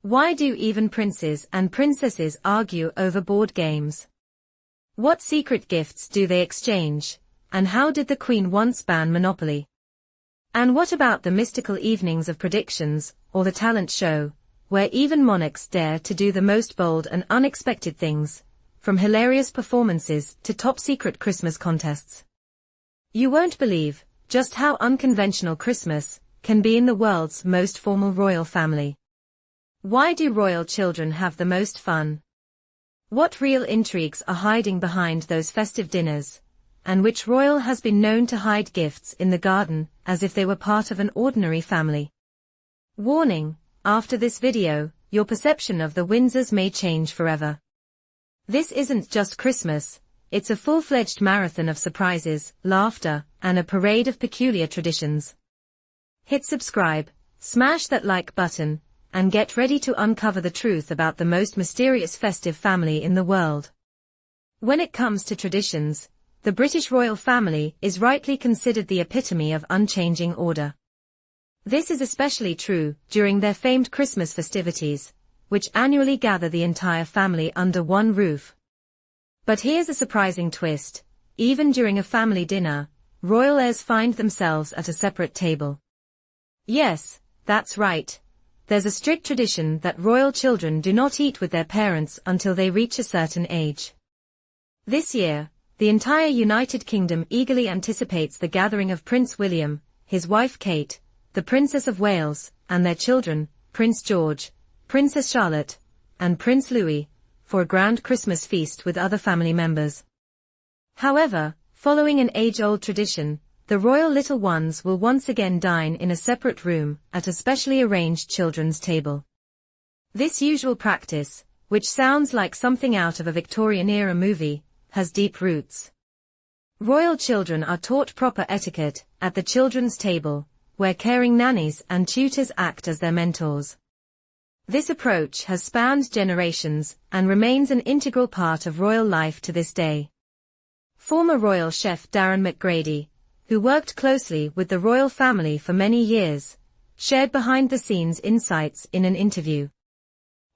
Why do even princes and princesses argue over board games? What secret gifts do they exchange? And how did the Queen once ban Monopoly? And what about the mystical evenings of predictions, or the talent show, where even monarchs dare to do the most bold and unexpected things, from hilarious performances to top-secret Christmas contests? You won't believe just how unconventional Christmas can be in the world's most formal royal family. Why do royal children have the most fun? What real intrigues are hiding behind those festive dinners? And which royal has been known to hide gifts in the garden, as if they were part of an ordinary family? Warning, after this video, your perception of the Windsors may change forever. This isn't just Christmas, it's a full-fledged marathon of surprises, laughter, and a parade of peculiar traditions. Hit subscribe, smash that like button, and get ready to uncover the truth about the most mysterious festive family in the world. When it comes to traditions, the British royal family is rightly considered the epitome of unchanging order. This is especially true during their famed Christmas festivities, which annually gather the entire family under one roof. But here's a surprising twist: even during a family dinner, royal heirs find themselves at a separate table. Yes, that's right. There's a strict tradition that royal children do not eat with their parents until they reach a certain age. This year, the entire United Kingdom eagerly anticipates the gathering of Prince William, his wife Kate, the Princess of Wales, and their children, Prince George, Princess Charlotte, and Prince Louis, for a grand Christmas feast with other family members. However, following an age-old tradition, the royal little ones will once again dine in a separate room at a specially arranged children's table. This usual practice, which sounds like something out of a Victorian-era movie, has deep roots. Royal children are taught proper etiquette at the children's table, where caring nannies and tutors act as their mentors. This approach has spanned generations and remains an integral part of royal life to this day. Former royal chef Darren McGrady, who worked closely with the royal family for many years, shared behind-the-scenes insights in an interview.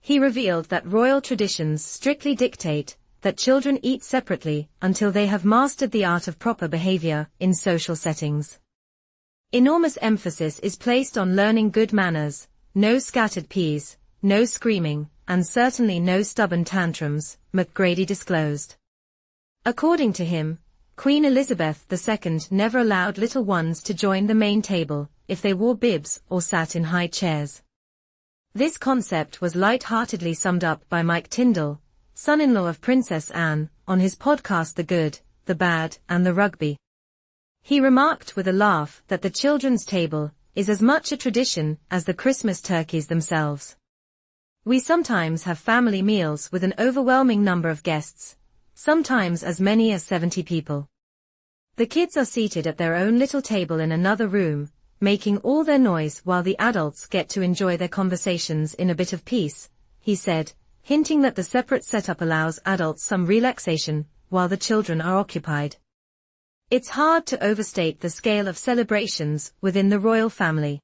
He revealed that royal traditions strictly dictate that children eat separately until they have mastered the art of proper behavior in social settings. Enormous emphasis is placed on learning good manners, no scattered peas, no screaming, and certainly no stubborn tantrums, McGrady disclosed. According to him, Queen Elizabeth II never allowed little ones to join the main table if they wore bibs or sat in high chairs. This concept was light-heartedly summed up by Mike Tyndall, son-in-law of Princess Anne, on his podcast The Good, the Bad, and the Rugby. He remarked with a laugh that the children's table is as much a tradition as the Christmas turkeys themselves. We sometimes have family meals with an overwhelming number of guests, sometimes as many as 70 people. The kids are seated at their own little table in another room, making all their noise while the adults get to enjoy their conversations in a bit of peace, he said, hinting that the separate setup allows adults some relaxation while the children are occupied. It's hard to overstate the scale of celebrations within the royal family.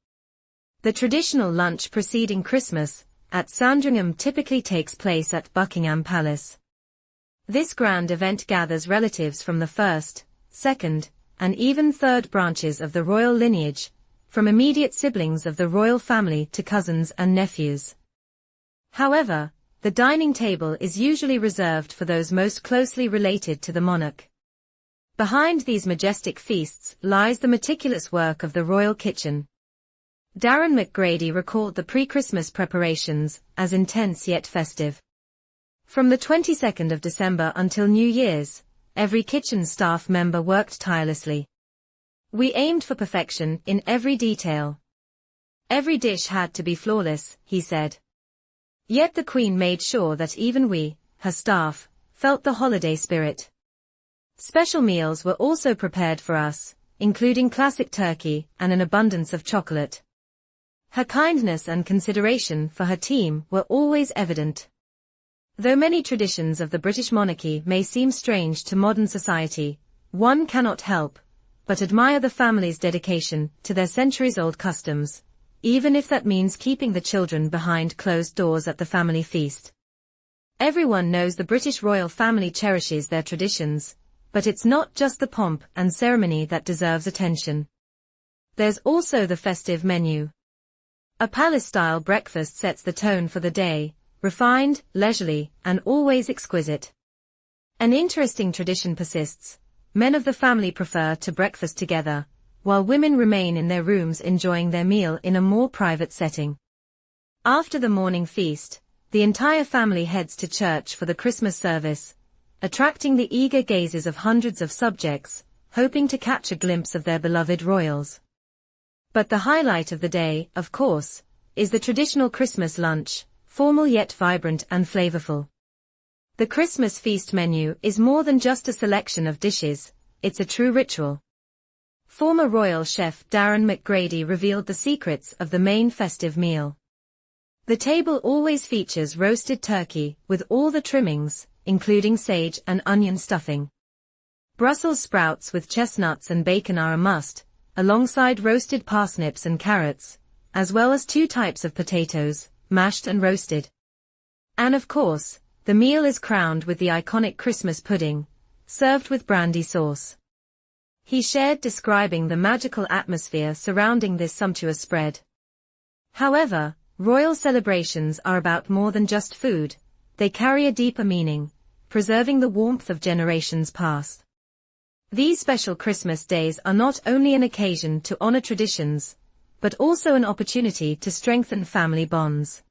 The traditional lunch preceding Christmas at Sandringham typically takes place at Buckingham Palace. This grand event gathers relatives from the first, second, and even third branches of the royal lineage, from immediate siblings of the royal family to cousins and nephews. However, the dining table is usually reserved for those most closely related to the monarch. Behind these majestic feasts lies the meticulous work of the royal kitchen. Darren McGrady recalled the pre-Christmas preparations as intense yet festive. From the 22nd of December until New Year's, every kitchen staff member worked tirelessly. We aimed for perfection in every detail. Every dish had to be flawless, he said. Yet the Queen made sure that even we, her staff, felt the holiday spirit. Special meals were also prepared for us, including classic turkey and an abundance of chocolate. Her kindness and consideration for her team were always evident. Though many traditions of the British monarchy may seem strange to modern society, one cannot help but admire the family's dedication to their centuries-old customs, even if that means keeping the children behind closed doors at the family feast. Everyone knows the British royal family cherishes their traditions, but it's not just the pomp and ceremony that deserves attention. There's also the festive menu. A palace-style breakfast sets the tone for the day, refined, leisurely, and always exquisite. An interesting tradition persists. Men of the family prefer to breakfast together, while women remain in their rooms enjoying their meal in a more private setting. After the morning feast, the entire family heads to church for the Christmas service, attracting the eager gazes of hundreds of subjects, hoping to catch a glimpse of their beloved royals. But the highlight of the day, of course, is the traditional Christmas lunch, formal yet vibrant and flavorful. The Christmas feast menu is more than just a selection of dishes, it's a true ritual. Former royal chef Darren McGrady revealed the secrets of the main festive meal. The table always features roasted turkey with all the trimmings, including sage and onion stuffing. Brussels sprouts with chestnuts and bacon are a must, alongside roasted parsnips and carrots, as well as 2 types of potatoes, mashed and roasted. And of course, the meal is crowned with the iconic Christmas pudding, served with brandy sauce. He shared describing the magical atmosphere surrounding this sumptuous spread. However, royal celebrations are about more than just food, they carry a deeper meaning, preserving the warmth of generations past. These special Christmas days are not only an occasion to honor traditions, but also an opportunity to strengthen family bonds.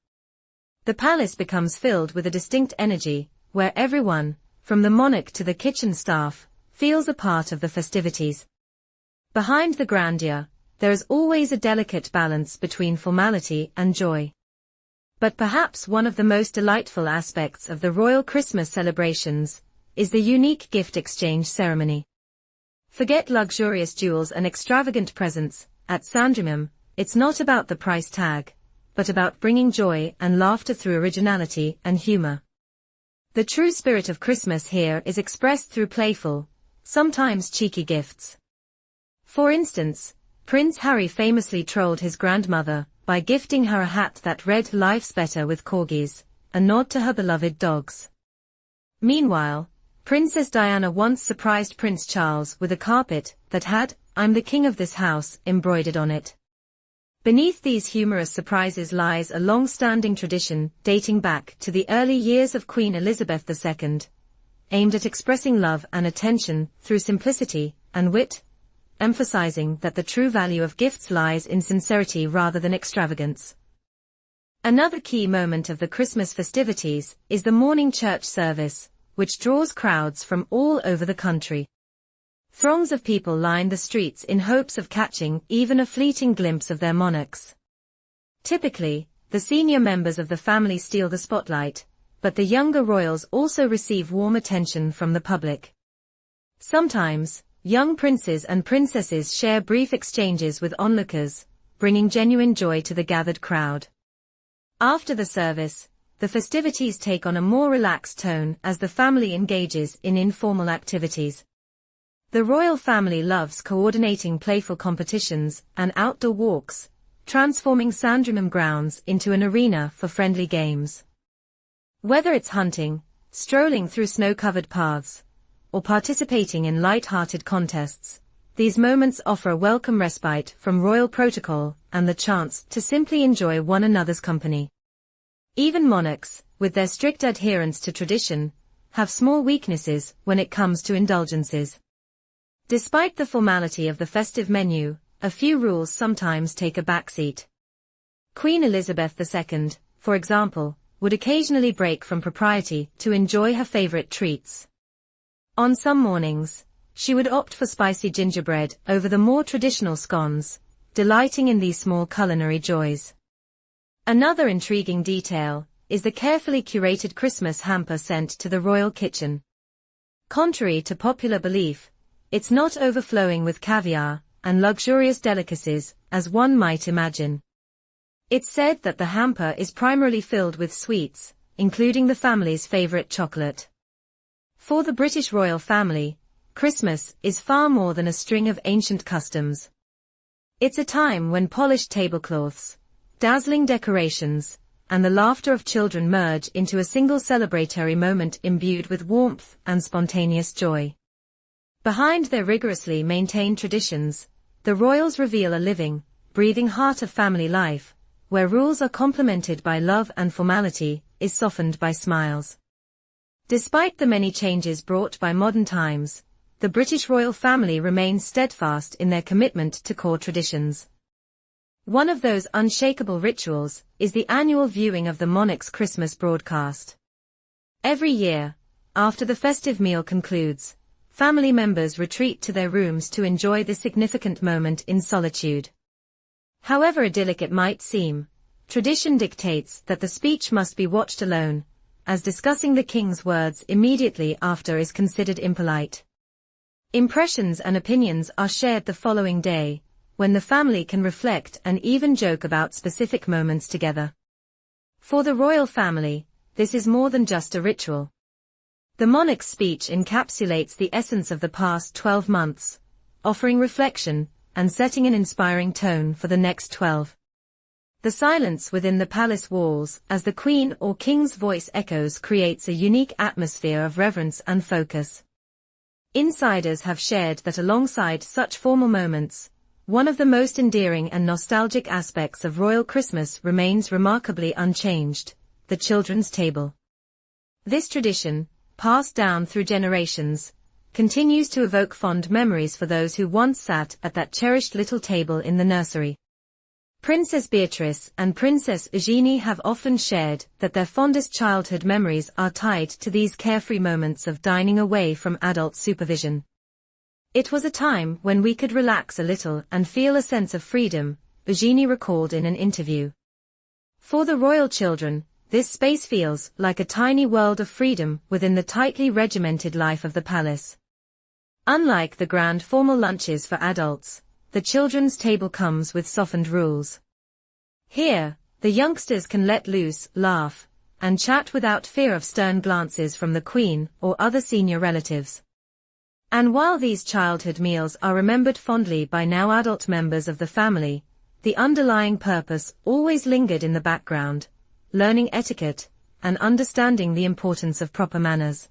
The palace becomes filled with a distinct energy, where everyone, from the monarch to the kitchen staff, feels a part of the festivities. Behind the grandeur, there is always a delicate balance between formality and joy. But perhaps one of the most delightful aspects of the royal Christmas celebrations is the unique gift exchange ceremony. Forget luxurious jewels and extravagant presents. At Sandringham, it's not about the price tag, but about bringing joy and laughter through originality and humor. The true spirit of Christmas here is expressed through playful, sometimes cheeky gifts. For instance, Prince Harry famously trolled his grandmother by gifting her a hat that read "Life's better with corgis," a nod to her beloved dogs. Meanwhile, Princess Diana once surprised Prince Charles with a carpet that had "I'm the king of this house" embroidered on it. Beneath these humorous surprises lies a long-standing tradition dating back to the early years of Queen Elizabeth II, aimed at expressing love and attention through simplicity and wit, emphasizing that the true value of gifts lies in sincerity rather than extravagance. Another key moment of the Christmas festivities is the morning church service, which draws crowds from all over the country. Throngs of people line the streets in hopes of catching even a fleeting glimpse of their monarchs. Typically, the senior members of the family steal the spotlight, but the younger royals also receive warm attention from the public. Sometimes, young princes and princesses share brief exchanges with onlookers, bringing genuine joy to the gathered crowd. After the service, the festivities take on a more relaxed tone as the family engages in informal activities. The royal family loves coordinating playful competitions and outdoor walks, transforming Sandringham grounds into an arena for friendly games. Whether it's hunting, strolling through snow-covered paths, or participating in light-hearted contests, these moments offer a welcome respite from royal protocol and the chance to simply enjoy one another's company. Even monarchs, with their strict adherence to tradition, have small weaknesses when it comes to indulgences. Despite the formality of the festive menu, a few rules sometimes take a backseat. Queen Elizabeth II, for example, would occasionally break from propriety to enjoy her favorite treats. On some mornings, she would opt for spicy gingerbread over the more traditional scones, delighting in these small culinary joys. Another intriguing detail is the carefully curated Christmas hamper sent to the royal kitchen. Contrary to popular belief, it's not overflowing with caviar and luxurious delicacies, as one might imagine. It's said that the hamper is primarily filled with sweets, including the family's favorite chocolate. For the British royal family, Christmas is far more than a string of ancient customs. It's a time when polished tablecloths, dazzling decorations, and the laughter of children merge into a single celebratory moment imbued with warmth and spontaneous joy. Behind their rigorously maintained traditions, the royals reveal a living, breathing heart of family life, where rules are complemented by love and formality is softened by smiles. Despite the many changes brought by modern times, the British royal family remains steadfast in their commitment to core traditions. One of those unshakable rituals is the annual viewing of the monarch's Christmas broadcast. Every year, after the festive meal concludes, family members retreat to their rooms to enjoy this significant moment in solitude. However idyllic it might seem, tradition dictates that the speech must be watched alone, as discussing the king's words immediately after is considered impolite. Impressions and opinions are shared the following day, when the family can reflect and even joke about specific moments together. For the royal family, this is more than just a ritual. The monarch's speech encapsulates the essence of the past 12 months, offering reflection and setting an inspiring tone for the next 12. The silence within the palace walls as the Queen or King's voice echoes creates a unique atmosphere of reverence and focus. Insiders have shared that alongside such formal moments, one of the most endearing and nostalgic aspects of royal Christmas remains remarkably unchanged: the children's table. This tradition, passed down through generations, continues to evoke fond memories for those who once sat at that cherished little table in the nursery. Princess Beatrice and Princess Eugenie have often shared that their fondest childhood memories are tied to these carefree moments of dining away from adult supervision. "It was a time when we could relax a little and feel a sense of freedom," Eugenie recalled in an interview. For the royal children, this space feels like a tiny world of freedom within the tightly regimented life of the palace. Unlike the grand formal lunches for adults, the children's table comes with softened rules. Here, the youngsters can let loose, laugh, and chat without fear of stern glances from the Queen or other senior relatives. And while these childhood meals are remembered fondly by now adult members of the family, the underlying purpose always lingered in the background: learning etiquette and understanding the importance of proper manners.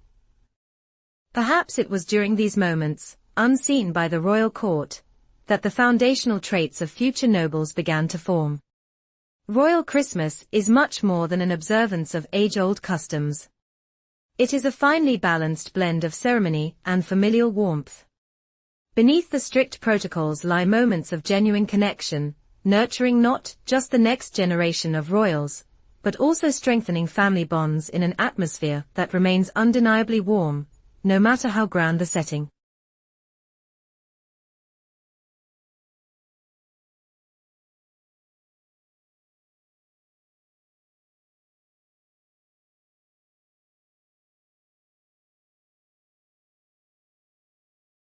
Perhaps it was during these moments, unseen by the royal court, that the foundational traits of future nobles began to form. Royal Christmas is much more than an observance of age-old customs. It is a finely balanced blend of ceremony and familial warmth. Beneath the strict protocols lie moments of genuine connection, nurturing not just the next generation of royals, but also strengthening family bonds in an atmosphere that remains undeniably warm, no matter how grand the setting.